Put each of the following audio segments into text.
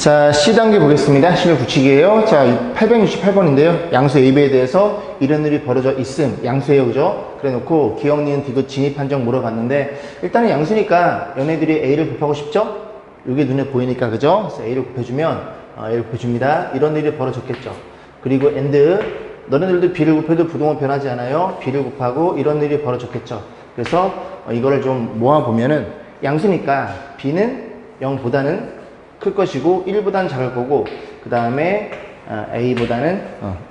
자, C단계 보겠습니다. 실력 붙이기예요. 자, 868번인데요. 양수 AB에 대해서 이런 일이 벌어져 있음. 양수예요, 그죠? 그래 놓고 기억, 니은, 디귿, 진입, 판정 물어봤는데 일단은 양수니까 얘네들이 A를 곱하고 싶죠? 이게 눈에 보이니까, 그죠? 그래서 A를 곱해주면 A를 곱해줍니다. 이런 일이 벌어졌겠죠. 그리고 and 너네들도 B를 곱해도 부동은 변하지 않아요. B를 곱하고 이런 일이 벌어졌겠죠. 그래서 이거를 좀 모아보면은 양수니까 B는 0보다는 클 것이고 1보다는 작을 거고 그 다음에 A보다는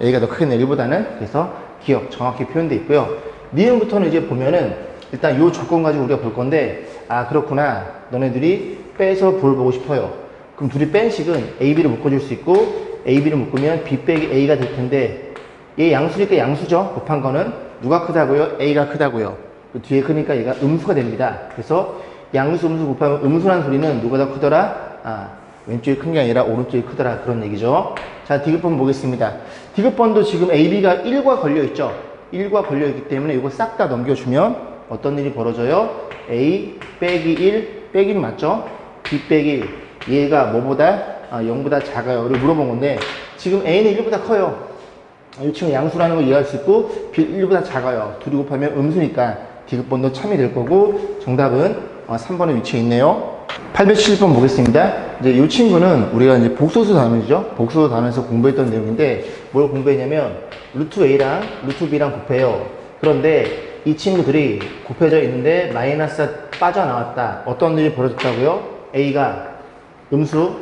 A가 더 크겠네 1보다는. 그래서 기억 정확히 표현되어 있고요. 니은부터는 이제 보면은 일단 요 조건 가지고 우리가 볼 건데 아 그렇구나 너네들이 빼서 볼 보고 싶어요. 그럼 둘이 뺀 식은 A, B를 묶어줄 수 있고 A, B를 묶으면 B 빼기 A가 될 텐데 얘 양수니까 양수죠. 곱한 거는 누가 크다고요? A가 크다고요. 그 뒤에 크니까 얘가 음수가 됩니다. 그래서 양수 음수 곱하면 음수란 소리는 누가 더 크더라? 왼쪽이 큰 게 아니라 오른쪽이 크더라 그런 얘기죠. 자, 디귿번 보겠습니다. 디귿번도 지금 AB가 1과 걸려있죠. 1과 걸려있기 때문에 이거 싹 다 넘겨주면 어떤 일이 벌어져요? A 빼기 1 빼기 1 맞죠? B 빼기 1 얘가 뭐보다? 0보다 작아요를 물어본 건데 지금 A는 1보다 커요. 이 친구 양수라는 걸 이해할 수 있고 B 1보다 작아요. 둘이 곱하면 음수니까 디귿번도 참이 될 거고 정답은 3번에 위치해 있네요. 870번 보겠습니다. 이제 이 친구는 우리가 이제 복소수 단원이죠. 복소수 단원에서 공부했던 내용인데 뭘 공부했냐면 루트 A랑 루트 B랑 곱해요. 그런데 이 친구들이 곱해져 있는데 마이너스가 빠져나왔다. 어떤 일이 벌어졌다고요? A가 음수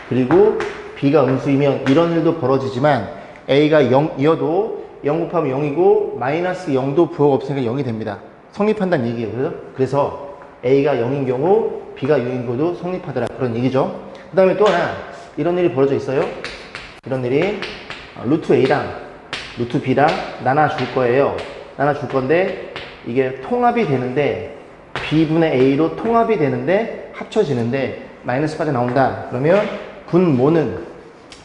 그리고 B가 음수이면 이런 일도 벌어지지만 A가 0이어도 0 곱하면 0이고 마이너스 0도 부호가 없으니까 0이 됩니다. 성립한다는 얘기예요. 그래서 A가 0인 경우 B가 6인 경우도 성립하더라 그런 얘기죠. 그 다음에 또 하나 이런 일이 벌어져 있어요. 이런 일이 루트 A랑 루트 B랑 나눠줄 거예요. 나눠줄 건데 이게 통합이 되는데 B분의 A로 통합이 되는데 합쳐지는데 마이너스 빠져나온다. 그러면 분모는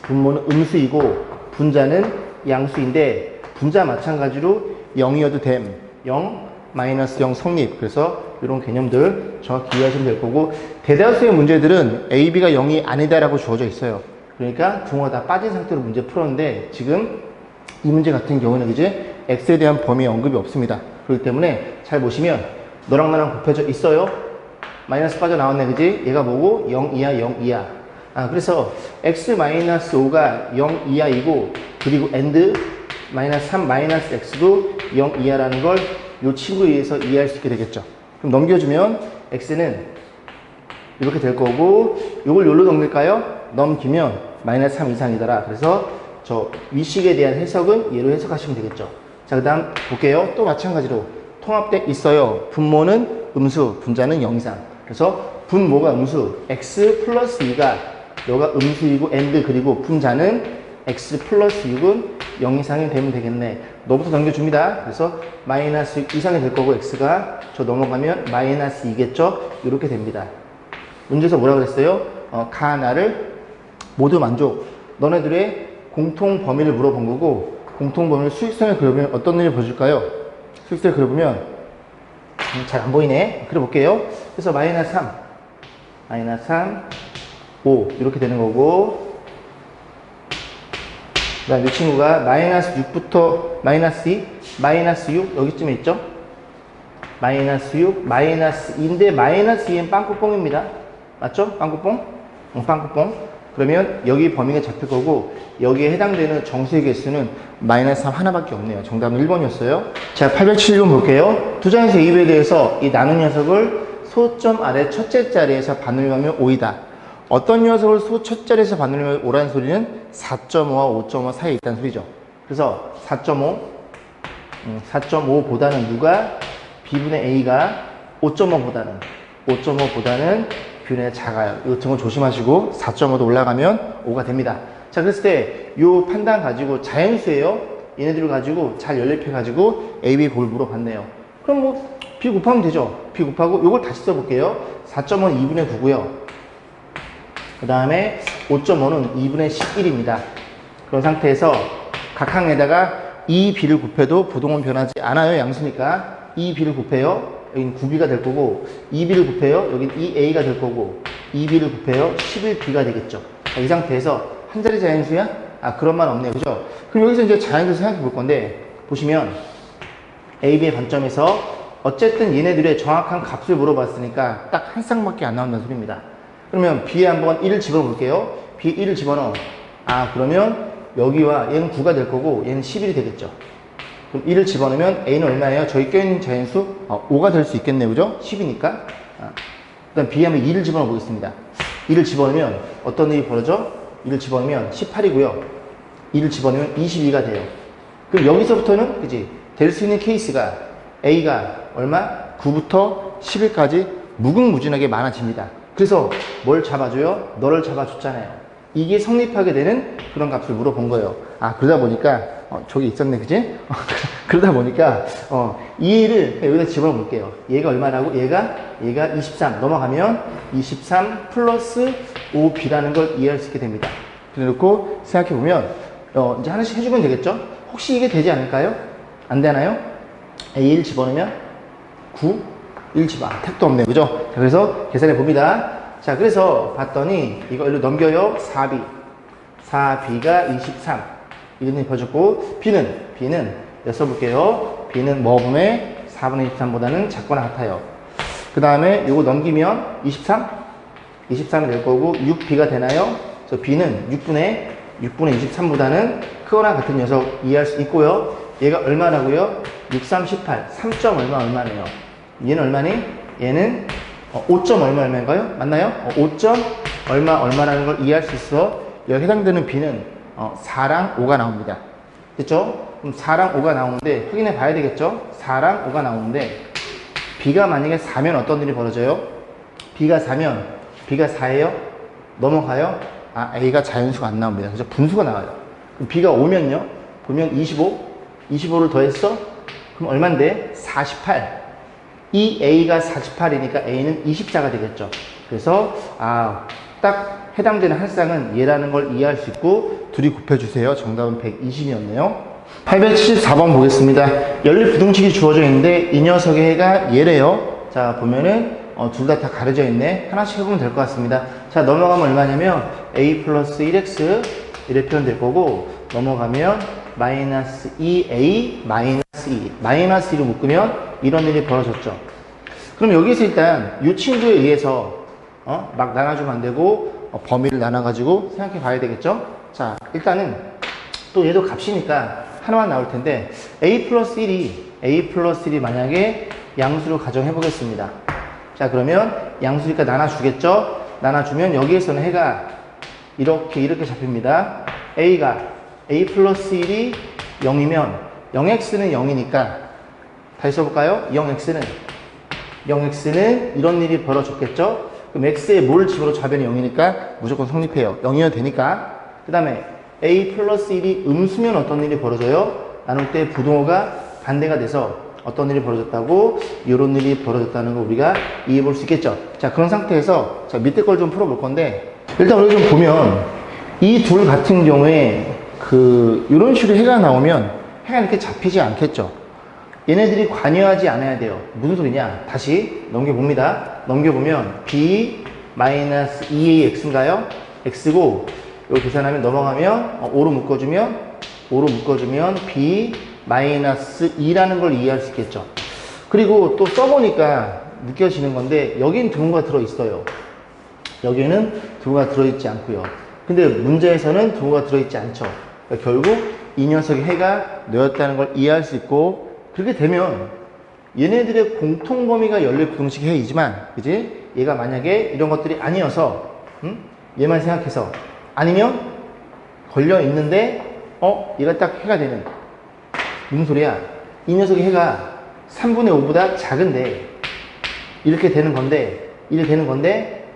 음수이고 분자는 양수인데 분자 마찬가지로 0이어도 됨. 0 마이너스 0 성립. 그래서 이런 개념들 정확히 이해하시면 될 거고 대다수의 문제들은 A, B가 0이 아니다라고 주어져 있어요. 그러니까 붕어가 다 빠진 상태로 문제 풀었는데 지금 이 문제 같은 경우는 이제 X에 대한 범위 언급이 없습니다. 그렇기 때문에 잘 보시면 너랑 나랑 곱해져 있어요. 마이너스 빠져나왔네 그지? 얘가 뭐고? 0 이하 0 이하. 그래서 X 마이너스 5가 0 이하이고 그리고 and 마이너스 3 마이너스 X도 0 이하라는 걸 이 친구에 의해서 이해할 수 있게 되겠죠. 그럼 넘겨주면 X는 이렇게 될 거고 이걸 여기로 넘길까요? 넘기면 마이너스 3 이상이더라. 그래서 저 위식에 대한 해석은 얘로 해석하시면 되겠죠. 자, 그 다음 볼게요. 또 마찬가지로 통합돼 있어요. 분모는 음수, 분자는 0 이상. 그래서 분모가 음수, X 플러스 2가 여가 음수이고 and 그리고 분자는 X 플러스 6은 0 이상이 되면 되겠네. 너부터 넘겨줍니다. 그래서 마이너스 6 이상이 될 거고 X가 저 넘어가면 마이너스 2겠죠? 이렇게 됩니다. 문제에서 뭐라 그랬어요? 가나를 모두 만족. 너네들의 공통 범위를 물어본 거고 공통 범위를 수직선을 그려보면 어떤 일이 벌어질까요? 수직선을 그려보면 잘 안 보이네. 그려볼게요. 그래서 마이너스 3 5 이렇게 되는 거고 그 다음 이 친구가 마이너스 6부터 마이너스 2 마이너스 6 여기쯤에 있죠. 마이너스 6 마이너스 2인데 마이너스 2는 빵꾸뽕입니다. 맞죠? 빵꾸뽕? 빵꾸뽕. 그러면 여기 범위가 잡힐 거고 여기에 해당되는 정수의 개수는 마이너스 3 하나밖에 없네요. 정답은 1번이었어요. 자, 870번 볼게요. 두 장에서 A에 대해서 이 나눈 녀석을 소점 아래 첫째 자리에서 반올림하면 5이다. 어떤 녀석을 소 첫 자리에서 반올림하면 5라는 소리는 4.5와 5.5 사이에 있다는 소리죠. 그래서 4.5보다는 누가? B분의 A가 5.5보다는 B분의 작아요. 이거 등을 조심하시고 4.5도 올라가면 5가 됩니다. 자, 그랬을 때 이 판단 가지고 자연수예요. 얘네들을 가지고 잘 연립해 가지고 A, B 볼 물어봤네요. 그럼 뭐 B 곱하면 되죠. B 곱하고 이걸 다시 써볼게요. 4.5는 2분의 9고요. 그 다음에 5.5는 2분의 11입니다. 그런 상태에서 각항에다가 2B를 곱해도 부동은 변하지 않아요. 양수니까 2B를 곱해요. 여기는 9B가 될 거고 2B를 곱해요. 여기는 2A가 될 거고 2B를 곱해요. 11B가 되겠죠. 자, 이 상태에서 한 자리 자연수야? 아, 그런 말 없네요. 그죠? 그럼 여기서 이제 자연수 생각해 볼 건데, 보시면 A, B의 관점에서 어쨌든 얘네들의 정확한 값을 물어봤으니까 딱 한 쌍밖에 안 나온다는 소리입니다. 그러면 B에 한번 1을 집어넣어 볼게요. B에 1을 집어넣어. 아, 그러면 여기와 얘는 9가 될 거고 얘는 11이 되겠죠. 그럼 1을 집어넣으면 A는 얼마예요? 저기 껴있는 자연수 5가 될 수 있겠네요. 그죠? 10이니까. 그 다음 B에 한번 2를 집어넣어 보겠습니다. 2를 집어넣으면 어떤 일이 벌어져? 2를 집어넣으면 18이고요. 2를 집어넣으면 22가 돼요. 그럼 여기서부터는 그지? 될 수 있는 케이스가 A가 얼마? 9부터 11까지 무궁무진하게 많아집니다. 그래서 뭘 잡아줘요? 너를 잡아줬잖아요. 이게 성립하게 되는 그런 값을 물어본 거예요. 아, 그러다 보니까 저기 있었네, 그지? 그러다 보니까 이 일을 여기다 집어넣어 볼게요. 얘가 얼마라고? 얘가 23 넘어가면 23 플러스 5b라는 걸 이해할 수 있게 됩니다. 그래놓고 생각해 보면 이제 하나씩 해주면 되겠죠? 혹시 이게 되지 않을까요? 안 되나요? A1 집어넣으면 9, 1 택도 없네요. 그죠? 그래서 계산해 봅니다. 자, 그래서 봤더니 이거 일로 넘겨요. 4b. 4b가 23. 이거는 봐줬고, B는 써볼게요. B는 뭐분의 4분의 23보다는 작거나 같아요. 그 다음에 이거 넘기면 23? 23이 될 거고, 6b가 되나요? 그래서 B는 6분의 23보다는 크거나 같은 녀석 이해할 수 있고요. 얘가 얼마라고요? 6, 3, 18. 3점 얼마네요. 얘는 얼마니? 얘는 5점 얼마인가요? 맞나요? 5점 얼마라는 걸 이해할 수 있어. 여기 해당되는 B는 4랑 5가 나옵니다. 됐죠? 그럼 4랑 5가 나오는데 확인해 봐야 되겠죠? 4랑 5가 나오는데 B가 만약에 4면 어떤 일이 벌어져요? B가 4예요? 넘어가요? 아, A가 자연수가 안 나옵니다. 그래서 분수가 나와요. 그럼 B가 5면요? 보면 25를 더했어? 그럼 얼만데? 48. 이 A가 48이니까 A는 20자가 되겠죠. 그래서 딱 해당되는 한 쌍은 얘라는 걸 이해할 수 있고 둘이 곱해주세요. 정답은 120이었네요. 874번 보겠습니다. 연립 부등식이 주어져 있는데 이 녀석의 해가 얘래요. 자, 보면은 둘 다 가려져 있네. 하나씩 해보면 될 것 같습니다. 자, 넘어가면 얼마냐면 A 플러스 1X 이렇게 표현될 거고, 넘어가면 마이너스 2A 마이너스 2. 마이너스 2로 묶으면 이런 일이 벌어졌죠. 그럼 여기서 일단 이 친구에 의해서 막 나눠주면 안 되고 범위를 나눠가지고 생각해 봐야 되겠죠. 자, 일단은 또 얘도 값이니까 하나만 나올 텐데 A 플러스 1이 만약에 양수로 가정해 보겠습니다. 자, 그러면 양수니까 나눠주겠죠. 나눠주면 여기에서는 해가 이렇게 잡힙니다. A 플러스 1이 0이면 0x는 0이니까 다시 써볼까요? 0x는 이런 일이 벌어졌겠죠? 그럼 x에 뭘 집어로 좌변이 0이니까 무조건 성립해요. 0이어도 되니까. 그 다음에 a 플러스 1이 음수면 어떤 일이 벌어져요? 나눌 때 부동호가 반대가 돼서 어떤 일이 벌어졌다고? 이런 일이 벌어졌다는 거 우리가 이해해 볼 수 있겠죠? 자, 그런 상태에서 자, 밑에 걸 좀 풀어볼 건데 일단 우리가 좀 보면 이 둘 같은 경우에 이런 식으로 해가 나오면 해가 이렇게 잡히지 않겠죠? 얘네들이 관여하지 않아야 돼요. 무슨 소리냐? 다시 넘겨봅니다. 넘겨보면 B 마이너스 2AX인가요? X고, 이거 계산하면 넘어가면 5로 묶어주면 B 마이너스 2라는 걸 이해할 수 있겠죠. 그리고 또 써보니까 느껴지는 건데, 여긴 등호가 들어있어요. 여기는 등호가 들어있지 않고요. 근데 문제에서는 등호가 들어있지 않죠. 그러니까 결국 이 녀석의 해가 너였다는 걸 이해할 수 있고, 그렇게 되면 얘네들의 공통 범위가 연립 부등식 해이지만, 그지? 얘가 만약에 이런 것들이 아니어서, 얘만 생각해서, 아니면 걸려 있는데, 얘가 딱 해가 되는. 무슨 소리야? 이 녀석의 해가 3분의 5보다 작은데, 이렇게 되는 건데,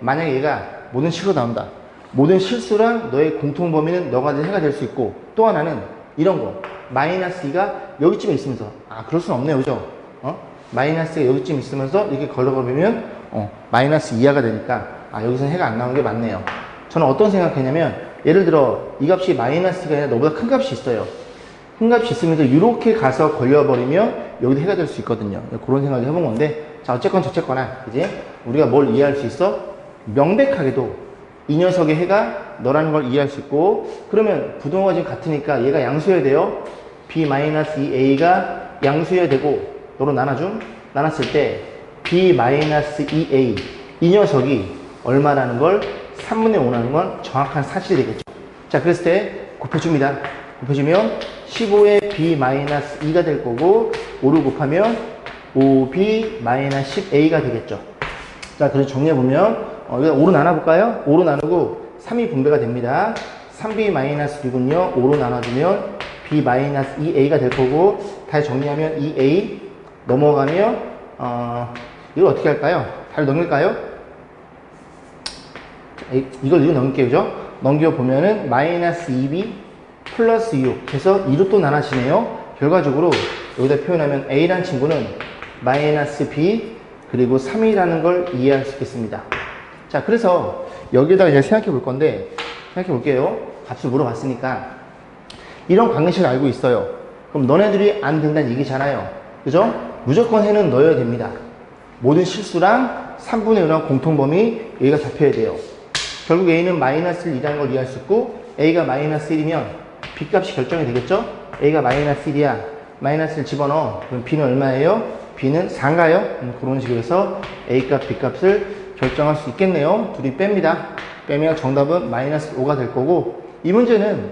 만약에 얘가 모든 실수로 나온다. 모든 실수랑 너의 공통 범위는 너가 해가 될 수 있고, 또 하나는 이런 거. 마이너스 2가 여기쯤에 있으면서, 그럴 순 없네요. 그죠? 마이너스가 여기쯤 있으면서 이렇게 걸러버리면, 마이너스 2하가 되니까, 여기서는 해가 안 나오는 게 맞네요. 저는 어떤 생각했냐면, 예를 들어, 이 값이 마이너스가 아니라 너보다 큰 값이 있어요. 큰 값이 있으면서 이렇게 가서 걸려버리면 여기도 해가 될 수 있거든요. 그런 생각을 해본 건데, 자, 어쨌건 저쨌거나, 이제 우리가 뭘 이해할 수 있어? 명백하게도 이 녀석의 해가 너라는 걸 이해할 수 있고, 그러면 부동호가 지금 같으니까 얘가 양수여야 돼요. b-2a가 양수여야 되고, 너로 나눴을 때 b-2a 이 녀석이 얼마라는 걸 3분의 5라는 건 정확한 사실이 되겠죠. 자, 그랬을 때 곱해줍니다. 곱해주면 15의 b-2가 될 거고, 5를 곱하면 5b-10a가 되겠죠. 자, 그래서 정리해보면, 이거 5로 나눠볼까요? 5로 나누고 3이 분배가 됩니다. 3b-6은요, 5로 나눠주면 b-2a가 될 거고, 다시 정리하면 2a 넘어가면, 이걸 어떻게 할까요? 잘 넘길까요? 이걸 넘길게요, 그죠? 넘겨보면은 마이너스 2b 플러스 6 해서 2로 또 나눠지네요. 결과적으로 여기다 표현하면 a라는 친구는 마이너스 b 그리고 3이라는 걸 이해할 수 있겠습니다. 자, 그래서 여기에다가 이제 생각해 볼 건데, 생각해 볼게요. 값을 물어봤으니까. 이런 관계식을 알고 있어요. 그럼 너네들이 안 된다는 얘기잖아요. 그죠? 무조건 해는 넣어야 됩니다. 모든 실수랑 3분의 1랑 공통범위 여기가 잡혀야 돼요. 결국 a는 마이너스 1이라는 걸 이해할 수 있고, a가 마이너스 1이면 b 값이 결정이 되겠죠? a가 마이너스 1이야. 마이너스 1 집어넣어. 그럼 b는 얼마예요? b는 4인가요? 그런 식으로 해서 a 값, b 값을 결정할 수 있겠네요. 둘이 뺍니다. 빼면 정답은 마이너스 5가 될 거고, 이 문제는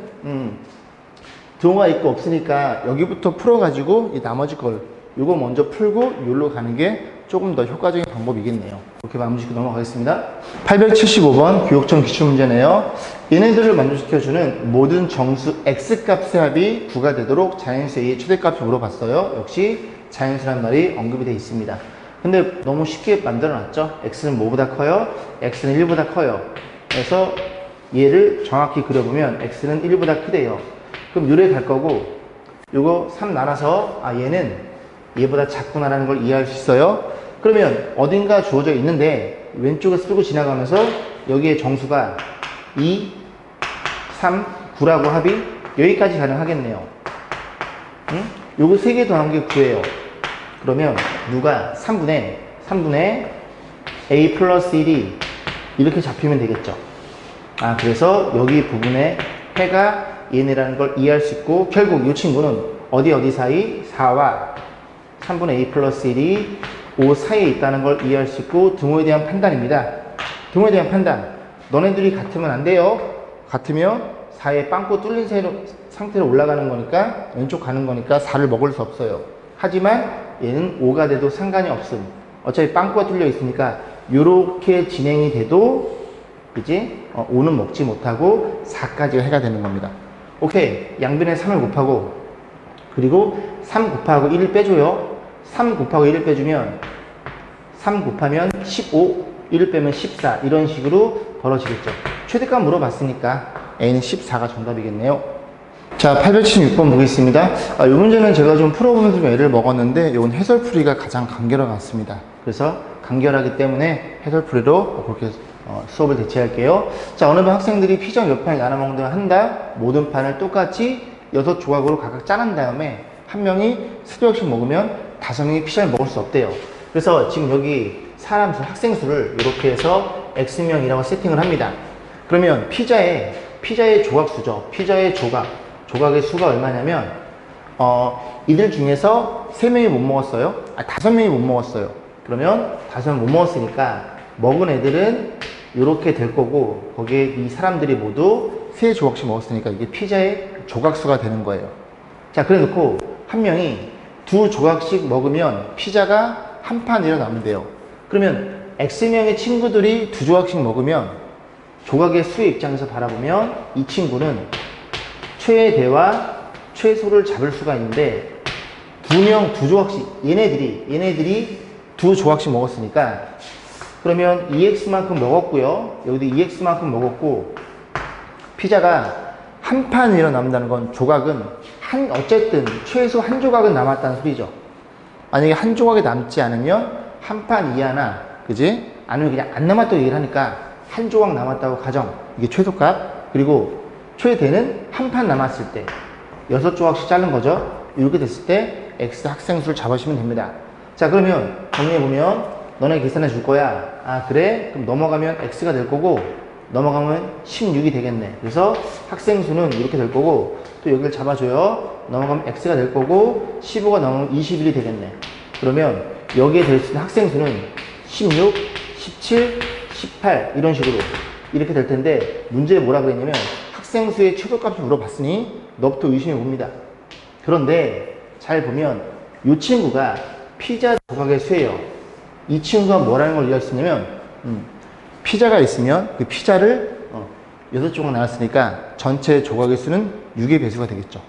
등호가 있고 없으니까 여기부터 풀어가지고 이 나머지 걸 요거 먼저 풀고 요로 가는 게 조금 더 효과적인 방법이겠네요. 이렇게 마무리 짓고 넘어가겠습니다. 875번 교육청 기출문제네요. 얘네들을 만족시켜주는 모든 정수 x값의 합이 9가 되도록 자연수 a의 최대값을 물어봤어요. 역시 자연수란 말이 언급이 되어 있습니다. 근데 너무 쉽게 만들어놨죠. x는 뭐보다 커요? x는 1보다 커요. 그래서 얘를 정확히 그려보면 x는 1보다 크대요. 그럼 요래 갈 거고, 요거 3 나눠서 얘는 얘보다 작구나라는 걸 이해할 수 있어요. 그러면 어딘가 주어져 있는데 왼쪽에 쓰고 지나가면서 여기에 정수가 2, 3, 9라고 합이 여기까지 가능하겠네요. 응? 요거 3개 더한 게 9예요. 그러면 누가 3분의 a 플러스 1이 이렇게 잡히면 되겠죠. 그래서 여기 부분에 해가 얘네라는 걸 이해할 수 있고, 결국 이 친구는 어디 사이? 4와 3분의 a 플러스 1이 5 사이에 있다는 걸 이해할 수 있고, 등호에 대한 판단입니다. 등호에 대한 판단. 너네들이 같으면 안 돼요. 같으면 4에 빵꾸 뚫린 상태로 올라가는 거니까, 왼쪽 가는 거니까 4를 먹을 수 없어요. 하지만 얘는 5가 돼도 상관이 없음. 어차피 빵꾸가 뚫려 있으니까 요렇게 진행이 돼도 그지? 5는 먹지 못하고 4까지가 해가 되는 겁니다. 오케이. 양변에 3을 곱하고, 그리고 3 곱하고 1을 빼줘요. 3 곱하고 1을 빼주면 3 곱하면 15, 1을 빼면 14, 이런 식으로 벌어지겠죠. 최대값 물어봤으니까 A는 14가 정답이겠네요. 자, 876번 보겠습니다. 이 문제는 제가 좀 풀어보면서 좀 애를 먹었는데, 이건 해설풀이가 가장 간결한 것 같습니다. 그래서 간결하기 때문에 해설풀이로 그렇게 수업을 대체할게요. 자, 어느 반 학생들이 피자 몇 판을 나눠먹는 걸 한다. 모든 판을 똑같이 6조각으로 각각 짜는 다음에 한 명이 3조각씩 먹으면 5명이 피자를 먹을 수 없대요. 그래서 지금 여기 사람 수, 학생 수를 이렇게 해서 X명이라고 세팅을 합니다. 그러면 피자의 조각수죠. 피자의 조각의 수가 얼마냐면, 이들 중에서 3명이 못 먹었어요. 5명이 못 먹었어요. 그러면 5명 못 먹었으니까 먹은 애들은 이렇게 될 거고, 거기에 이 사람들이 모두 3조각씩 먹었으니까 이게 피자의 조각수가 되는 거예요. 자, 그래 놓고 한 명이 2조각씩 먹으면 피자가 한 판 일어나면 그러면 X명의 친구들이 2조각씩 먹으면 조각의 수의 입장에서 바라보면 이 친구는 최대와 최소를 잡을 수가 있는데, 2명 2조각씩, 얘네들이 2조각씩 먹었으니까, 그러면 2x만큼 먹었고요. 여기도 2x만큼 먹었고, 피자가 한 판 일어남다는 건 조각은 어쨌든 최소 한 조각은 남았다는 소리죠. 만약에 한 조각이 남지 않으면 한 판 이하나, 그지? 아니면 그냥 안 남았다고 얘기를 하니까 한 조각 남았다고 가정. 이게 최소값. 그리고 최대는 한 판 남았을 때 6조각씩 자른 거죠. 이렇게 됐을 때 X 학생 수를 잡으시면 됩니다. 자, 그러면 정리해보면 너네 계산해 줄 거야. 그래? 그럼 넘어가면 X가 될 거고, 넘어가면 16이 되겠네. 그래서 학생 수는 이렇게 될 거고, 또 여기를 잡아줘요. 넘어가면 x가 될 거고, 15가 넘으면 21이 되겠네. 그러면 여기에 될 수 있는 학생 수는 16, 17, 18 이런 식으로 이렇게 될 텐데, 문제에 뭐라 그랬냐면 학생 수의 최소값을 물어봤으니 너부터 의심해 봅니다. 그런데 잘 보면 이 친구가 피자 조각의 수예요. 이 친구가 뭐라는 걸 이해할 수 있냐면, 피자가 있으면 그 피자를 6조각 나눴으니까 전체 조각의 수는 6의 배수가 되겠죠.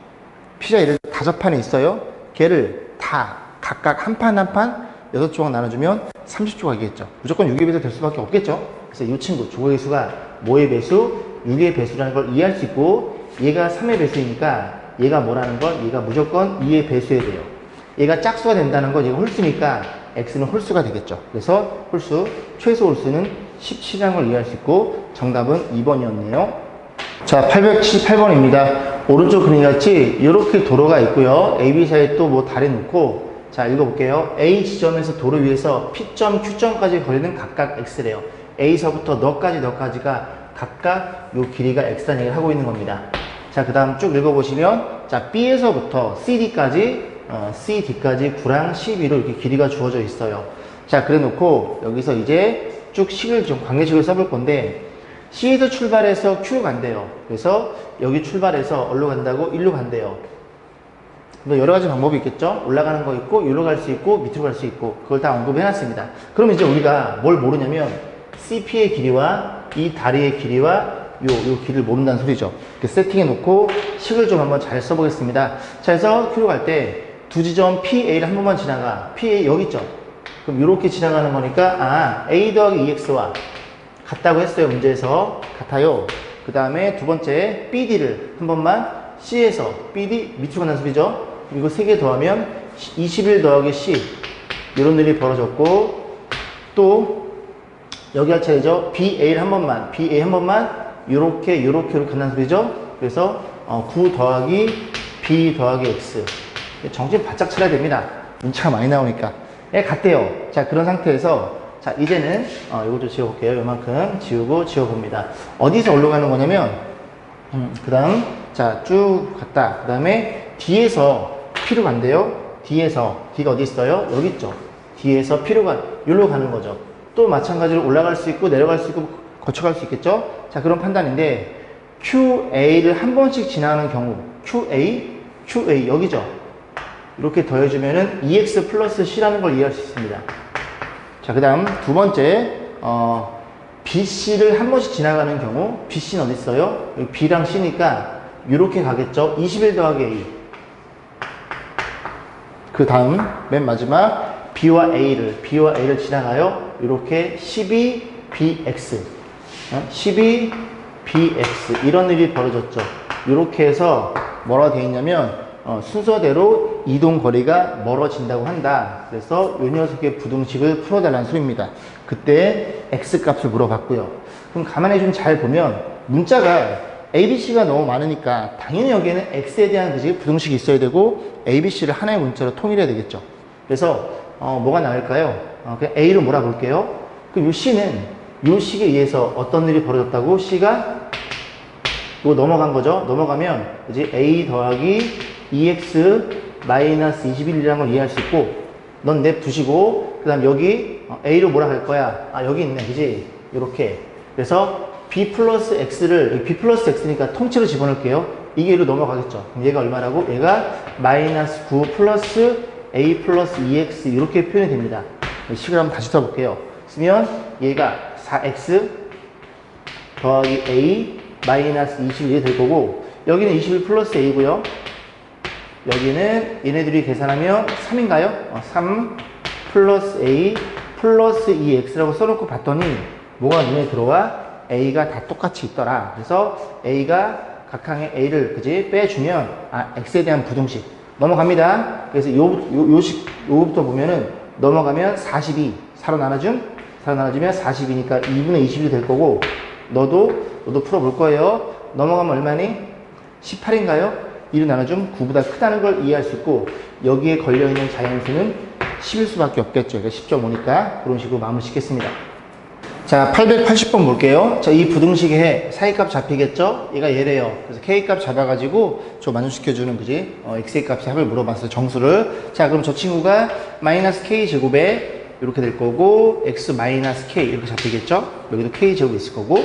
피자 예를 들어 5판이 있어요. 걔를 다 각각 한 판 한 판 6조각 나눠주면 30조각이겠죠. 무조건 6의 배수 될 수밖에 없겠죠. 그래서 이 친구 조각의 수가 뭐의 배수? 6의 배수라는 걸 이해할 수 있고, 얘가 3의 배수이니까 얘가 뭐라는 걸, 얘가 무조건 2의 배수해야 돼요. 얘가 짝수가 된다는 건 얘가 홀수니까 x는 홀수가 되겠죠. 그래서 홀수, 최소 홀수는 17이라는 걸 이해할 수 있고, 정답은 2번이었네요. 자, 878번입니다. 오른쪽 그림 같이 이렇게 도로가 있고요. A, B 사이에 또 뭐 다리 놓고, 자, 읽어볼게요. A 지점에서 도로 위에서 P점, Q점까지 거리는 각각 x래요. A서부터 너까지가 각각 요 길이가 x라는 얘기를 하고 있는 겁니다. 자, 그 다음 쭉 읽어보시면, 자, B에서부터 CD까지 9랑 12로 이렇게 길이가 주어져 있어요. 자, 그래 놓고 여기서 이제 쭉 식을 좀 관계식을 써볼 건데, C에서 출발해서 Q로 간대요. 그래서 여기 출발해서 어디로 간다고? 1로 간대요. 여러 가지 방법이 있겠죠? 올라가는 거 있고, 여기로 갈 수 있고, 밑으로 갈 수 있고, 그걸 다 언급해 놨습니다. 그럼 이제 우리가 뭘 모르냐면, CP의 길이와 이 다리의 길이와 요 길을 모른다는 소리죠. 이렇게 세팅해 놓고 식을 좀 한번 잘 써보겠습니다. 자, 그래서 Q로 갈 때 두 지점 PA를 한 번만 지나가. PA 여기 있죠? 그럼 이렇게 지나가는 거니까, A 더하기 EX와 같다고 했어요. 문제에서. 같아요. 그 다음에 두 번째 BD를 한 번만 C에서 BD 밑으로 간다는 소리죠. 그리고 세 개 더하면 21 더하기 C 이런 일이 벌어졌고, 또 여기 할 차례죠. BA를 한 번만, BA 한 번만 요렇게 간다는 소리죠. 그래서 9 더하기 B 더하기 X. 정신 바짝 차려야 됩니다. 문자가 많이 나오니까. 예, 같대요. 자, 그런 상태에서, 자, 이제는 이것도 지워볼게요. 요만큼 지워봅니다. 어디서 올라가는 거냐면, 그 다음, 자, 쭉 갔다. 그 다음에 뒤에서 P로 간대요. 뒤에서, D가 어디 있어요? 여기 있죠. 뒤에서 P로 여기로 가는 거죠. 또 마찬가지로 올라갈 수 있고, 내려갈 수 있고, 거쳐갈 수 있겠죠? 자, 그런 판단인데, QA를 한 번씩 지나가는 경우, QA, 여기죠? 이렇게 더해주면은 EX 플러스 C라는 걸 이해할 수 있습니다. 자, 그 다음 두 번째, BC를 한 번씩 지나가는 경우, BC는 어디 있어요? 여기 B랑 C니까 이렇게 가겠죠? 21 더하기 A. 그 다음, 맨 마지막, B와 A를 지나가요. 이렇게 12BX. 12BX. 이런 일이 벌어졌죠. 이렇게 해서 뭐라고 되어 있냐면, 순서대로 이동 거리가 멀어진다고 한다. 그래서 이 녀석의 부등식을 풀어달라는 소리입니다. 그때 x 값을 물어봤고요. 그럼 가만히 좀 잘 보면 문자가 ABC가 너무 많으니까 당연히 여기에는 x에 대한 부등식이 있어야 되고 ABC를 하나의 문자로 통일해야 되겠죠. 그래서 뭐가 나올까요? 그냥 A로 몰아볼게요. 그럼 이 C는 이 식에 의해서 어떤 일이 벌어졌다고? C가 이거 넘어간 거죠. 넘어가면 이제 A 더하기 EX 마이너스 21이라는 걸 이해할 수 있고, 넌 냅 두시고, 그 다음 여기 A로 뭐라 할 거야? 여기 있네. 그지? 요렇게. 그래서 B 플러스 X를, B 플러스 X니까 통째로 집어넣을게요. 이게 얘로 넘어가겠죠. 그럼 얘가 얼마라고? 얘가 마이너스 9 플러스 A 플러스 EX 이렇게 표현이 됩니다. 식을 한번 다시 써볼게요. 쓰면 얘가 4X 더하기 A 마이너스 21이 될 거고, 여기는 21 플러스 A고요. 여기는 얘네들이 계산하면 3인가요? 3 플러스 A 플러스 2X라고 써놓고 봤더니 뭐가 눈에 들어와? A가 다 똑같이 있더라. 그래서 A가 각항의 A를 그지 빼주면 X에 대한 부등식 넘어갑니다. 그래서 요부터 보면은 넘어가면 42 4로 나눠주면 42니까 2분의 20이 될 거고, 너도 풀어볼 거예요. 넘어가면 얼마니? 18인가요? 2로 나눠주면 9보다 크다는 걸 이해할 수 있고, 여기에 걸려있는 자연수는 10일 수밖에 없겠죠. 그러니까 10.5니까 그런 식으로 마음을 짓겠습니다. 자, 880번 볼게요. 자, 이 부등식의 해, 사이값 잡히겠죠? 얘가 얘래요. 그래서 K값 잡아가지고 저 만족시켜주는, 그지? X의 값의 합을 물어봤어요. 정수를. 자, 그럼 저 친구가 마이너스 K제곱에 이렇게 될 거고, X 마이너스 K 이렇게 잡히겠죠? 여기도 K제곱이 있을 거고.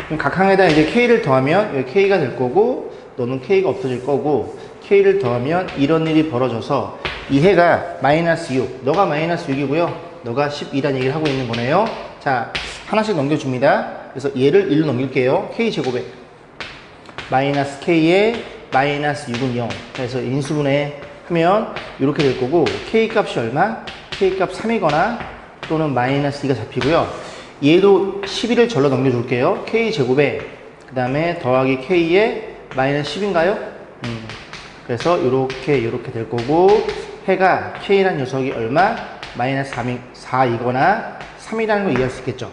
그럼 각 항에다 이제 K를 더하면 여기 K가 될 거고, 너는 K가 없어질 거고, K를 더하면 이런 일이 벌어져서 이 해가 마이너스 6, 너가 마이너스 6이고요. 너가 12라는 얘기를 하고 있는 거네요. 자, 하나씩 넘겨줍니다. 그래서 얘를 1로 넘길게요. K제곱에 마이너스 K에 마이너스 6은 0. 그래서 인수분해 하면 이렇게 될 거고, K값이 얼마? K값 3이거나 또는 마이너스 2가 잡히고요. 얘도 11을 절로 넘겨줄게요. K제곱에 그 다음에 더하기 K에 마이너스 10인가요? 그래서 이렇게 될 거고, 해가 K라는 녀석이 얼마? 마이너스 4이거나 3이라는 걸 이해할 수 있겠죠.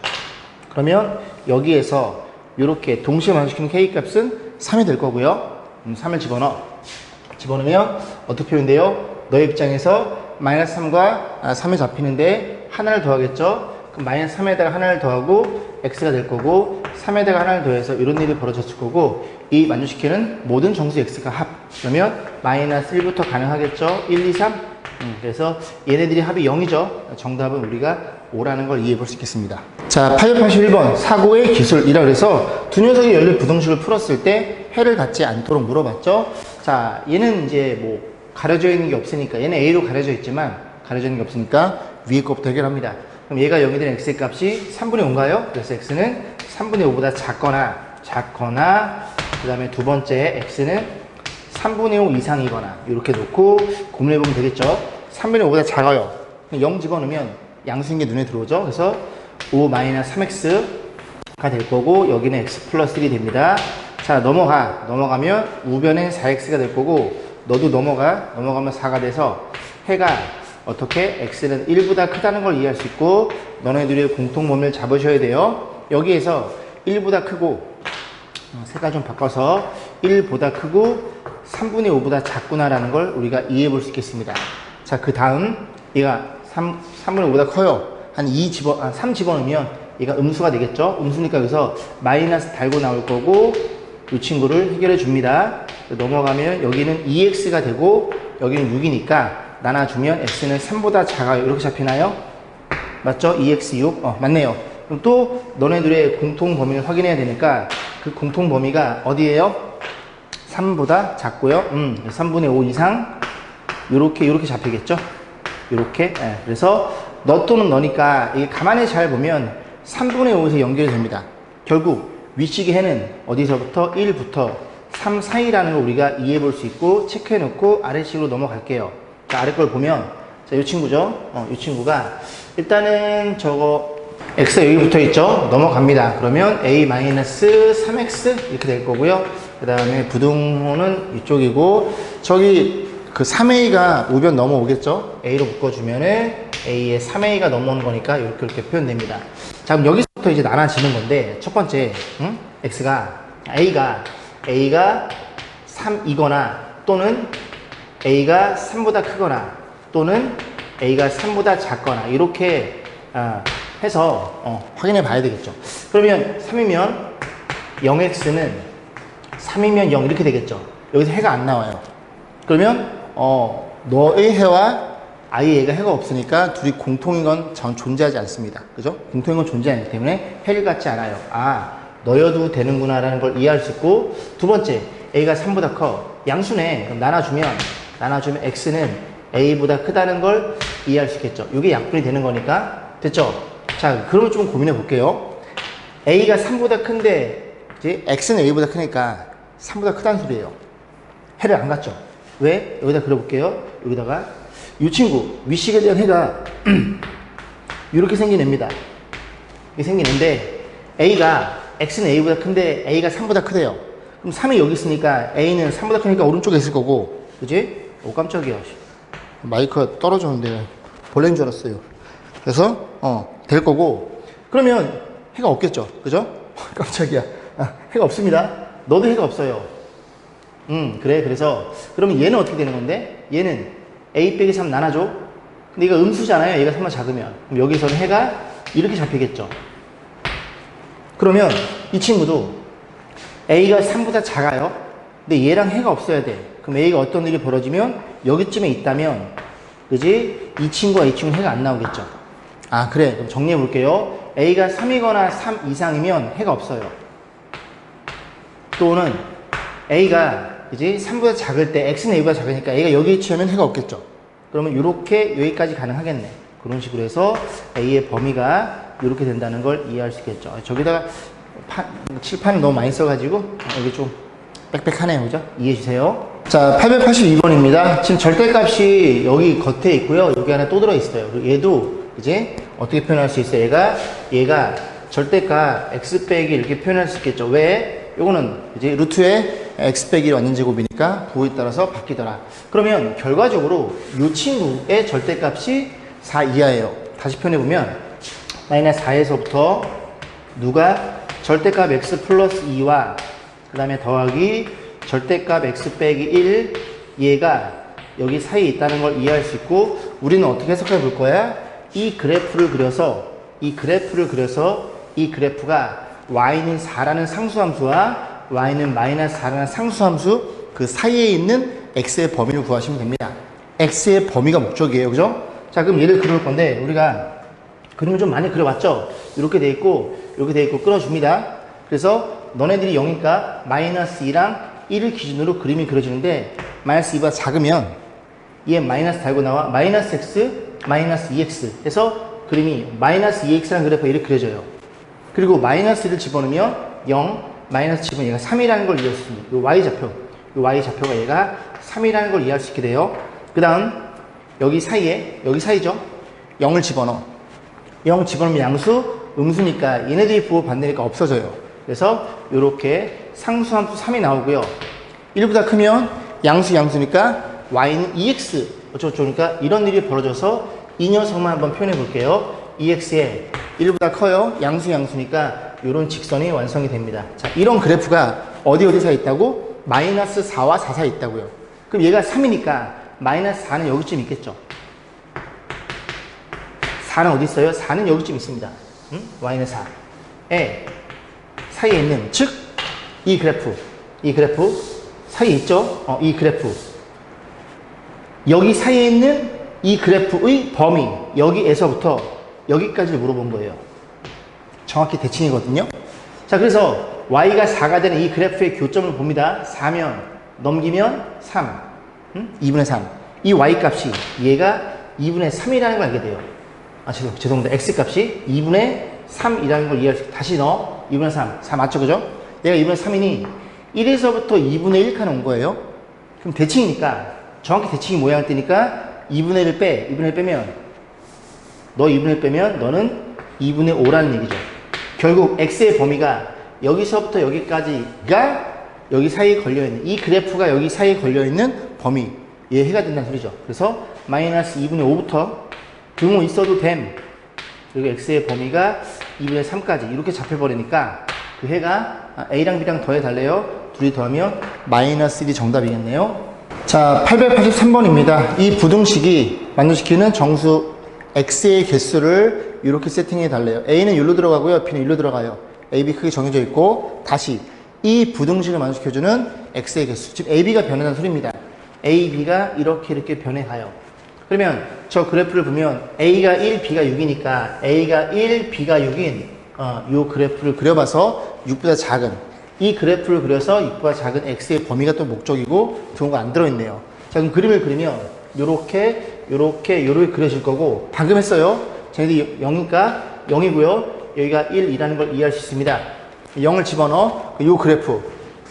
그러면 여기에서 이렇게 동시에 만족시키는 K값은 3이 될 거고요. 3을 집어넣으면 어떻게 표현돼요? 너의 입장에서 마이너스 3과 3이 잡히는데 하나를 더하겠죠. 그럼 마이너스 3에다가 하나를 더하고 X가 될 거고, 3에다가 하나를 더해서 이런 일이 벌어졌을 거고, 이 만족시키는 모든 정수 X가 합. 그러면 마이너스 1부터 가능하겠죠. 1, 2, 3. 그래서 얘네들이 합이 0이죠. 정답은 우리가 5라는 걸 이해해 볼 수 있겠습니다. 자, 881번 사고의 기술이라 그래서 두 녀석이 연립 부등식을 풀었을 때 해를 갖지 않도록 물어봤죠. 자, 얘는 이제 뭐 가려져 있는 게 없으니까, 얘는 A로 가려져 있지만 가려져 있는 게 없으니까 위에 것부터 해결합니다. 그럼 얘가 0이 되는 X의 값이 3분의 5인가요? 그래서 X는 3분의 5보다 작거나 그 다음에 두 번째 X는 3분의 5 이상이거나 이렇게 놓고 고민해보면 되겠죠. 3분의 5보다 작아요. 0 집어넣으면 양수인 게 눈에 들어오죠. 그래서 5-3x가 될 거고, 여기는 x 플러스 1이 됩니다. 자, 넘어가면 우변엔 4x가 될 거고, 너도 넘어가면 4가 돼서 해가 어떻게 x는 1보다 크다는 걸 이해할 수 있고, 너네들의 공통 범위를 잡으셔야 돼요. 여기에서 1보다 크고, 색깔 좀 바꿔서 1보다 크고 3분의 5보다 작구나라는 걸 우리가 이해해 볼 수 있겠습니다. 자, 그 다음 얘가 3분의 5보다 커요. 한 3 집어넣으면 얘가 음수가 되겠죠. 음수니까 여기서 마이너스 달고 나올 거고, 이 친구를 해결해 줍니다. 넘어가면 여기는 2x가 되고 여기는 6이니까 나눠주면 x는 3보다 작아요. 이렇게 잡히나요? 맞죠? 2x 6. 맞네요. 그럼 또 너네들의 공통 범위를 확인해야 되니까 그 공통 범위가 어디예요? 3보다 작고요. 3분의 5 이상 요렇게 잡히겠죠? 요렇게. 그래서 너 또는 너니까 이게 가만히 잘 보면 3분의 5에서 연결이 됩니다. 결국 윗식의 해는 어디서부터 1부터 3 사이라는 걸 우리가 이해해 볼 수 있고 체크해 놓고 아래식으로 넘어갈게요. 자, 아래 걸 보면 자, 요 친구죠. 요 친구가 일단은 저거 x가 여기 붙어 있죠. 넘어갑니다. 그러면 a-3x 이렇게 될 거고요. 그 다음에 부등호는 이쪽이고, 저기 그 3a가 우변 넘어오겠죠. a로 묶어주면은 a에 3a가 넘어오는 거니까 이렇게 표현됩니다. 자, 그럼 여기서부터 이제 나눠지는 건데, 첫 번째 a가 3이거나 또는 a가 3보다 크거나 또는 a가 3보다 작거나 이렇게 해서 확인해 봐야 되겠죠. 그러면 3이면 0x는 3이면 0 이렇게 되겠죠. 여기서 해가 안 나와요. 그러면 너의 해와 아이의 애가 해가 없으니까 둘이 공통인 건 전 존재하지 않습니다. 그죠? 공통인 건 존재하기 때문에 해를 갖지 않아요. 너여도 되는구나 라는 걸 이해할 수 있고, 두 번째 a가 3보다 커. 양수네. 그럼 나눠주면 x는 a보다 크다는 걸 이해할 수 있겠죠. 이게 약분이 되는 거니까. 됐죠? 자, 그러면 좀 고민해 볼게요. a가 3보다 큰데 이제 x는 a보다 크니까 3보다 크다는 소리예요. 해를 안 갖죠. 왜? 여기다 그려볼게요. 여기다가 이 친구 윗식에 대한 해가 이렇게 생긴 애입니다. 이렇게 생긴 애인데 x는 a보다 큰데 a가 3보다 크대요. 그럼 3이 여기 있으니까 a는 3보다 크니까 오른쪽에 있을 거고, 그지? 오, 깜짝이야. 마이크가 떨어졌는데 벌레인 줄 알았어요. 그래서 될 거고, 그러면 해가 없겠죠. 그죠? 깜짝이야. 해가 없습니다. 너도 해가 없어요. 그래. 그래서 그러면 얘는 어떻게 되는 건데, 얘는 a 빼기 3 나눠줘. 근데 이거 음수잖아요. 얘가 3만 작으면. 그럼 여기서는 해가 이렇게 잡히겠죠. 그러면 이 친구도 A가 3보다 작아요. 근데 얘랑 해가 없어야 돼. 그럼 A가 어떤 일이 벌어지면 여기쯤에 있다면, 그지? 이 친구와 이 친구는 해가 안 나오겠죠. 아, 그래. 그럼 정리해 볼게요. A가 3이거나 3 이상이면 해가 없어요. 또는 A가, 그지? 3보다 작을 때, X는 A보다 작으니까 A가 여기 위치하면 해가 없겠죠. 그러면 이렇게 여기까지 가능하겠네. 그런 식으로 해서 A의 범위가 이렇게 된다는 걸 이해할 수 있겠죠. 저기다가 칠판을 너무 많이 써가지고 여기 좀 빽빽하네요. 그죠? 이해해 주세요. 자, 882번입니다. 지금 절대값이 여기 겉에 있고요. 여기 하나 또 들어있어요. 그리고 얘도 이제 어떻게 표현할 수 있어요? 얘가 절대값 x 빼기 이렇게 표현할 수 있겠죠. 왜? 요거는 이제 루트에 x 빼기 완전 제곱이니까 부호에 따라서 바뀌더라. 그러면 결과적으로 이 친구의 절대값이 4 이하예요. 다시 표현해보면 마이너스 4에서부터 누가 절대값 x 플러스 2와 그 다음에 더하기 절대값 x 빼기 1 얘가 여기 사이에 있다는 걸 이해할 수 있고, 우리는 어떻게 해석해 볼 거야? 이 그래프를 그려서 이 그래프가 y는 4라는 상수함수와 y는 마이너스 4라는 상수함수 그 사이에 있는 x의 범위를 구하시면 됩니다. x의 범위가 목적이에요. 그죠? 자, 그럼 얘를 그릴 건데 우리가 그림을 좀 많이 그려봤죠? 이렇게 돼 있고 이렇게 돼 있고 끊어줍니다. 그래서 너네들이 0이니까 마이너스 2랑 1을 기준으로 그림이 그려지는데, 마이너스 2보다 작으면 얘 마이너스 달고 나와 마이너스 x 마이너스 2x 해서 그림이 마이너스 2x라는 그래프가 이렇게 그려져요. 그리고 마이너스 1을 집어넣으면 0, 마이너스 집어넣으면 얘가 3이라는 걸 이해할 수 있습니다. 이 y좌표가 얘가 3이라는 걸 이해할 수 있게 돼요. 그 다음 여기 사이죠? 0을 집어넣어. 0 집어넣으면 양수, 음수니까 얘네들이 부호 반대니까 없어져요. 그래서 이렇게 상수함수 3이 나오고요. 1보다 크면 양수니까 y는 2x 어쩌고저쩌니까 이런 일이 벌어져서 이 녀석만 한번 표현해 볼게요. 2x에 1보다 커요. 양수니까 이런 직선이 완성이 됩니다. 자, 이런 그래프가 어디 사이에 있다고? 마이너스 4와 4 사이에 있다고요. 그럼 얘가 3이니까 마이너스 4는 여기쯤 있겠죠. 4는 어디 있어요? 4는 여기쯤 있습니다. y는 4에 사이에 있는, 즉 이 그래프 사이에 있죠? 이 그래프 여기 사이에 있는 이 그래프의 범위, 여기에서부터 여기까지 물어본 거예요. 정확히 대칭이거든요. 자, 그래서 y가 4가 되는 이 그래프의 교점을 봅니다. 4면 넘기면 3, 2분의 3. 이 y 값이 얘가 2분의 3이라는 걸 알게 돼요. 죄송합니다. x 값이 2분의 3이라는 걸 이해할 수 있어요. 다시 넣어. 2분의 3. 4 맞죠? 그죠? 얘가 2분의 3이니 1에서부터 2분의 1 칸 온 거예요. 그럼 대칭이니까, 정확히 대칭이 모양을 띄니까 2분의 1 빼면 너 2분의 1 빼면 너는 2분의 5라는 얘기죠. 결국 x의 범위가 여기서부터 여기까지가 여기 사이에 걸려있는, 이 그래프가 여기 사이에 걸려있는 범위, 얘 해가 된다는 소리죠. 그래서 마이너스 2분의 5부터 등호 있어도 됨. 그리고 x의 범위가 2분의 3까지 이렇게 잡혀버리니까 그 해가 a랑 b랑 더해달래요. 둘이 더하면 마이너스 1이 정답이겠네요. 자, 883번입니다. 이 부등식이 만족시키는 정수 x의 개수를 이렇게 세팅해 달래요. a는 여기로 들어가고요. b는 여기로 들어가요. a, b 크게 정해져 있고, 다시 이 부등식을 만족시켜주는 x의 개수, 즉 a, b가 변한다는 소리입니다. a, b가 이렇게 변해가요. 그러면 저 그래프를 보면 a가 1, b가 6이니까 a가 1, b가 6인 이 그래프를 그려봐서 6보다 작은 이 그래프를 그려서 6보다 작은 x의 범위가 또 목적이고 등호가 안 들어있네요. 자, 그럼 그림을 그리면 요렇게 그려질 거고, 방금 했어요. 쟤네들이 0이니까 0이고요. 여기가 1이라는 걸 이해할 수 있습니다. 0을 집어넣어. 이 그래프.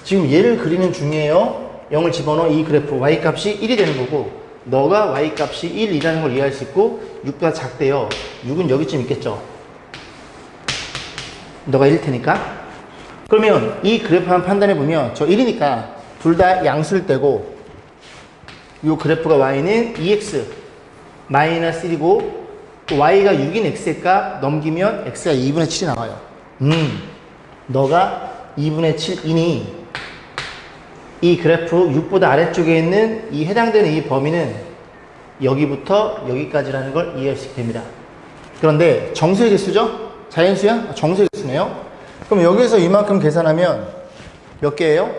지금 얘를 그리는 중이에요. 0을 집어넣어. 이 그래프. y값이 1이 되는 거고, 너가 y값이 1이라는 걸 이해할 수 있고, 6보다 작대요. 6은 여기쯤 있겠죠. 너가 1일 테니까. 그러면 이 그래프만 판단해 보면 저 1이니까 둘 다 양수를 떼고, 이 그래프가 y는 2x 마이너스 1이고 y가 6인 x의 값 넘기면 x가 2분의 7이 나와요. 너가 2분의 7이니 이 그래프 6보다 아래쪽에 있는 이 해당되는 이 범위는 여기부터 여기까지라는 걸 이해할 수 있게 됩니다. 그런데 정수의 개수죠? 자연수야? 정수의 개수네요. 그럼 여기서 이만큼 계산하면 몇 개예요?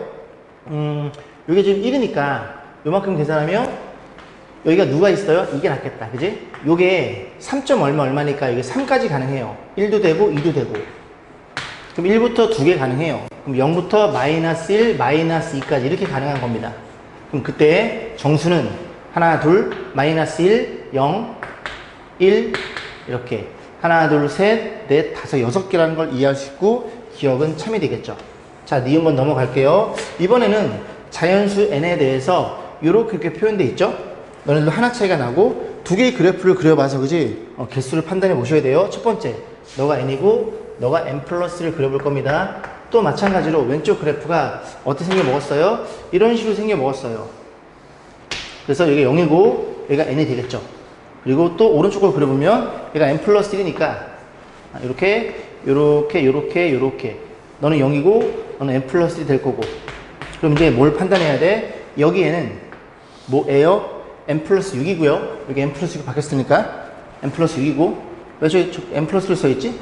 이게 지금 1이니까 요만큼 계산하면 여기가 누가 있어요? 이게 낫겠다. 그지? 요게 3점 얼마니까 이게 3까지 가능해요. 1도 되고 2도 되고. 그럼 1부터 2개 가능해요. 그럼 0부터 마이너스 1, 마이너스 2까지 이렇게 가능한 겁니다. 그럼 그때 정수는 하나, 둘, 마이너스 1, 0, 1 이렇게 하나, 둘, 셋, 넷, 다섯, 6개라는 걸 이해할 수 있고 기억은 참이 되겠죠. 자, 니은번 넘어갈게요. 이번에는 자연수 n에 대해서 이렇게 표현되어 있죠. 너네들도 하나 차이가 나고 두 개의 그래프를 그려봐서 그지? 개수를 판단해 보셔야 돼요. 첫 번째, 너가 n이고 너가 n 플러스를 그려볼 겁니다. 또 마찬가지로 왼쪽 그래프가 어떻게 생겨 먹었어요? 이런 식으로 생겨 먹었어요. 그래서 여기가 0이고 여기가 n이 되겠죠. 그리고 또 오른쪽으로 그려보면 얘가 n 플러스 1이니까 이렇게 너는 0이고 너는 n 플러스 1이 될 거고. 그럼 이제 뭘 판단해야 돼? 여기에는 뭐예요? n 플러스 6이고요. 여기 n 플러스 6이 바뀌었으니까 n 플러스 6이고 왜 저기 n 플러스를 써있지?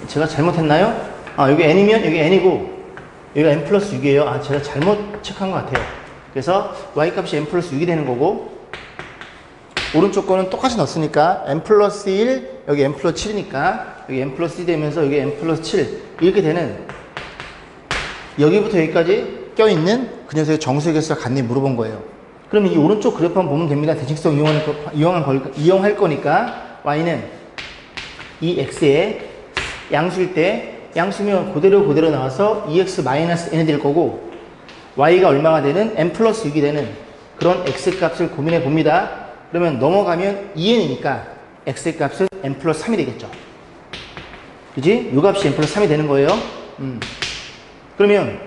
제가 잘못했나요? 여기 n이면 여기 n이고 여기가 n 플러스 6이에요. 제가 잘못 체크한 것 같아요. 그래서 y 값이 n 플러스 6이 되는 거고 오른쪽 거는 똑같이 넣었으니까 n 플러스 1 여기 n 플러스 7이니까 여기 n 플러스 2 되면서 여기 n 플러스 7 이렇게 되는 여기부터 여기까지 껴있는 그 녀석의 정수의 개수가 같니 물어본 거예요. 그러면 이 오른쪽 그래프 한번 보면 됩니다. 대칭성 이용할 거니까 y는 이 x에 양수일 때 양수면 그대로 나와서 2x 마이너스 n이 될 거고 y가 얼마가 되는 n 플러스 6이 되는 그런 x 값을 고민해 봅니다. 그러면 넘어가면 2n이니까 x 값은 n 플러스 3이 되겠죠. 그지? 요 값이 n 플러스 3이 되는 거예요. 그러면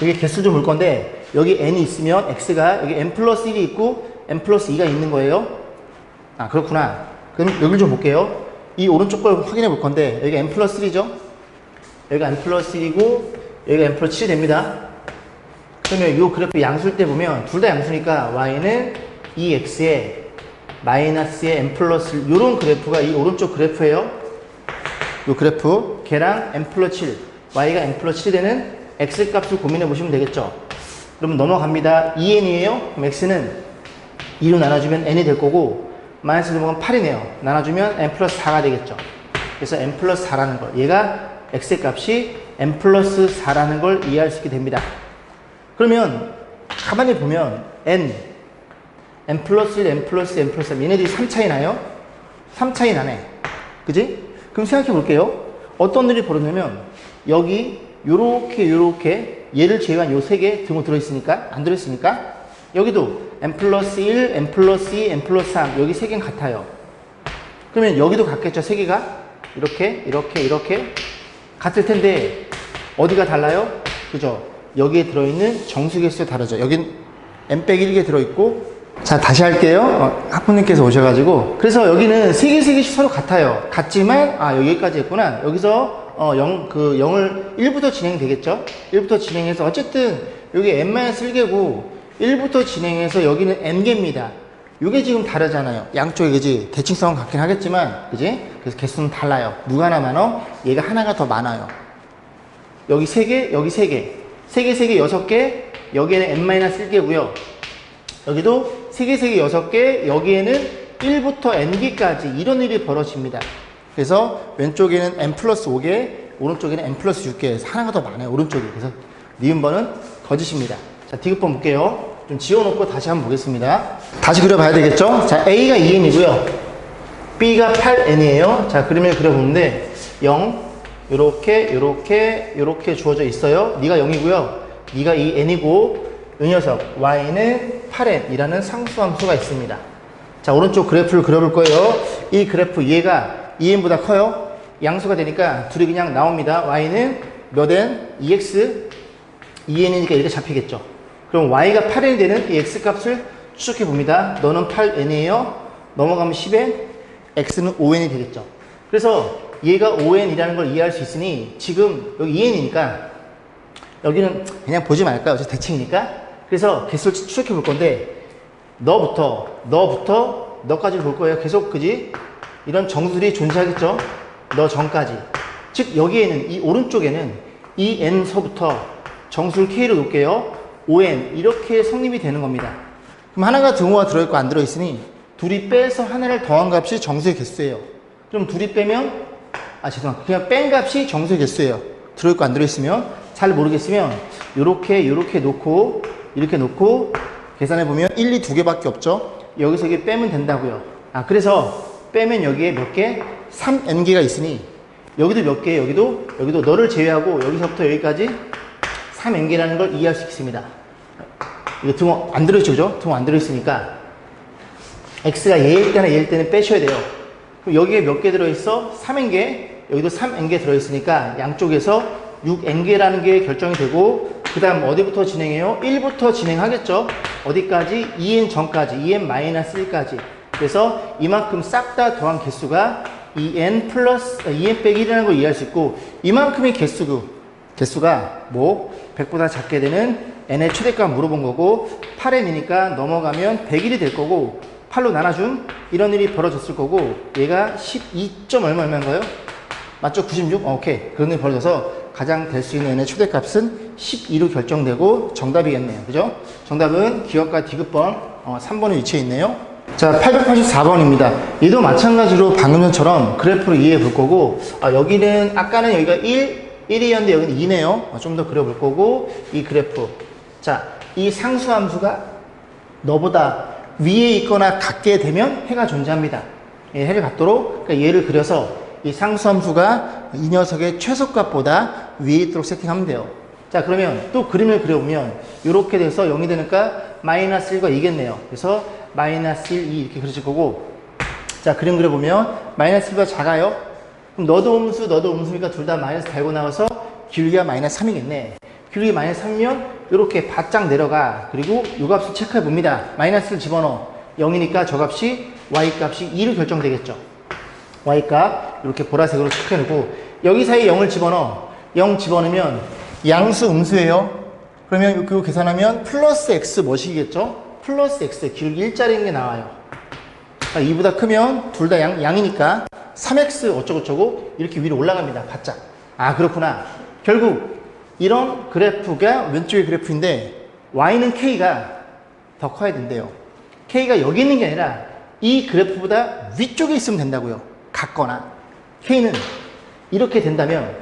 여기 개수를 좀 볼 건데 여기 n이 있으면 x가 여기 n 플러스 1이 있고 n 플러스 2가 있는 거예요. 그렇구나. 그럼 여기를 좀 볼게요. 이 오른쪽 걸 확인해 볼 건데 여기가 n 플러스 3죠. 여기가 n 플러스 1이고 여기가 n 플러스 7이 됩니다. 그러면 이 그래프 양수일 때 보면 둘 다 양수니까 y는 2x에 마이너스의 n 플러스 요런 그래프가 이 오른쪽 그래프예요. 요 그래프 걔랑 n 플러스 7 y가 n 플러스 7이 되는 x 값을 고민해 보시면 되겠죠. 그럼 넘어갑니다. 2n이에요. 그럼 x는 2로 나눠주면 n이 될 거고 마이너스 넘어가면 8이네요. 나눠주면 n 플러스 4가 되겠죠. 그래서 n 플러스 4라는 걸 얘가 x 값이 n 플러스 4라는 걸 이해할 수 있게 됩니다. 그러면 가만히 보면 n 플러스 1, n 플러스 3 얘네들이 3 차이 나요? 3 차이 나네. 그지? 그럼 생각해 볼게요. 어떤 일이 벌어지냐면 여기 요렇게 얘를 제외한 요 3개 등호 들어있으니까 안 들어있으니까 여기도 n 플러스 1, n 플러스 2, n 플러스 3 여기 3개는 같아요. 그러면 여기도 같겠죠. 3개가 이렇게 같을 텐데 어디가 달라요? 그죠? 여기에 들어있는 정수개수가 다르죠. 여긴 n-1개 들어있고 자 다시 할게요. 학부님께서 오셔가지고 그래서 여기는 3개씩 서로 같아요. 같지만 여기까지 했구나. 여기서 0을 1부터 진행되겠죠. 1부터 진행해서 어쨌든 여기 n-1개고 1부터 진행해서 여기는 n개입니다. 이게 지금 다르잖아요. 양쪽에 그지? 대칭성은 같긴 하겠지만 그지? 그래서 개수는 달라요. 누가 하나 많어? 얘가 하나가 더 많아요. 여기 3개, 여기 3개. 3개, 6개, 여기에는 n-1개고요. 여기도 3개, 6개, 여기에는 1부터 n개까지 이런 일이 벌어집니다. 그래서 왼쪽에는 n 플러스 5개, 오른쪽에는 n 플러스 6개. 하나가 더 많아요. 오른쪽에. 그래서 니은번은 거짓입니다. 자, 디귿번 볼게요. 좀 지워놓고 다시 한번 보겠습니다. 다시 그려봐야 되겠죠? 자, A가 2n이고요. B가 8n이에요. 자, 그림을 그려보는데 0, 요렇게 주어져 있어요. 네가 0이고요. 네가 2n이고 이 녀석 y는 8n이라는 상수함수가 있습니다. 자, 오른쪽 그래프를 그려볼 거예요. 이 그래프 얘가 2n보다 커요. 양수가 되니까 둘이 그냥 나옵니다. y는 몇 n? 2x 2n이니까 이렇게 잡히겠죠. 그럼 y가 8n이 되는 이 x값을 추적해 봅니다. 너는 8n이에요. 넘어가면 10n, x는 5n이 되겠죠. 그래서 얘가 5n이라는 걸 이해할 수 있으니 지금 여기 2n이니까 여기는 그냥 보지 말까요? 어차피 대칭이니까. 그래서 개수를 추적해 볼 건데 너까지 볼 거예요. 계속 그지? 이런 정수들이 존재하겠죠. 너 전까지. 즉 여기에는 이 오른쪽에는 이 n서부터 정수를 k로 놓을게요. 5n 이렇게 성립이 되는 겁니다. 그럼 하나가 등호가 들어있고 안 들어있으니 둘이 빼서 하나를 더한 값이 정수의 개수예요. 그럼 둘이 빼면 죄송합니다. 그냥 뺀 값이 정수의 개수예요. 들어있고 안 들어있으면 잘 모르겠으면 요렇게 놓고 이렇게 놓고 계산해 보면 1, 2 두 개밖에 없죠. 여기서 이게 빼면 된다고요. 그래서 빼면 여기에 몇 개? 3n개가 있으니 여기도 몇 개, 여기도 너를 제외하고 여기서부터 여기까지 3n개라는 걸 이해할 수 있습니다. 이거 등호 안 들어있죠, 그죠? 등호 안 들어있으니까 x가 얘일 때나 얘일 때는 빼셔야 돼요. 그럼 여기에 몇 개 들어있어? 3n개, 여기도 3n개 들어있으니까 양쪽에서 6n개라는 게 결정이 되고 그 다음 어디부터 진행해요? 1부터 진행하겠죠. 어디까지? 2n 전까지, 2n-1까지. 그래서 이만큼 싹 다 더한 개수가 2n 빼기 1이라는 걸 이해할 수 있고 이만큼의 개수가 뭐 100보다 작게 되는 n의 최대값 물어본 거고 8n이니까 넘어가면 100일이 될 거고 8로 나눠준 이런 일이 벌어졌을 거고 얘가 12점 얼마인가요? 맞죠? 96? 오케이. 그런 일이 벌어져서 가장 될 수 있는 n의 최대값은 12로 결정되고 정답이겠네요. 그죠? 정답은 기억과 디귿번 3번에 위치해 있네요. 자, 884번입니다. 얘도 마찬가지로 방금 전처럼 그래프로 이해해 볼 거고 여기는 아까는 여기가 1이었는데 여기는 2네요. 좀 더 그려볼 거고 이 그래프 자, 이 상수함수가 너보다 위에 있거나 같게 되면 해가 존재합니다. 해를 갖도록 그러니까 얘를 그려서 이 상수함수가 이 녀석의 최소값보다 위에 있도록 세팅하면 돼요. 자, 그러면 또 그림을 그려보면 이렇게 돼서 0이 되니까 마이너스 1과 2겠네요. 그래서 마이너스 1, 2 이렇게 그려질 거고 자, 그림 그려보면 마이너스 1보다 작아요. 그럼 너도 음수니까 둘 다 마이너스 달고 나와서 기울기가 마이너스 3이겠네. 기울기 마이너스 3이면 이렇게 바짝 내려가. 그리고 이 값을 체크해 봅니다. 마이너스를 집어넣어. 0이니까 저 값이 y값이 2로 결정되겠죠. y값 이렇게 보라색으로 체크해놓고 여기 사이에 0을 집어넣어. 0 집어넣으면 양수 음수예요. 그러면 그거 계산하면 플러스 x 뭐시겠죠? 플러스 x 기울기 1짜리인 게 나와요. 2보다 크면 둘 다 양이니까 3x 어쩌고저쩌고 이렇게 위로 올라갑니다. 바짝. 그렇구나. 결국 이런 그래프가 왼쪽의 그래프인데 y는 k가 더 커야 된대요. k가 여기 있는 게 아니라 이 그래프보다 위쪽에 있으면 된다고요. 같거나 k는 이렇게 된다면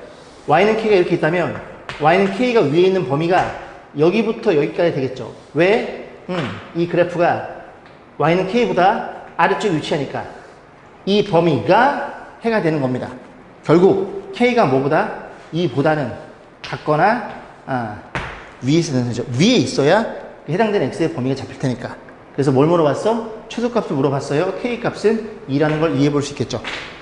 y는 k가 이렇게 있다면 y는 k가 위에 있는 범위가 여기부터 여기까지 되겠죠. 왜? 이 그래프가 y는 k보다 아래쪽에 위치하니까 이 범위가 해가 되는 겁니다. 결국 k가 뭐보다? 이보다는 같거나 위에 있어야 되죠. 위에 있어야 해당되는 x의 범위가 잡힐 테니까. 그래서 뭘 물어봤어? 최소값을 물어봤어요. k값은 2라는 걸 이해해 볼 수 있겠죠.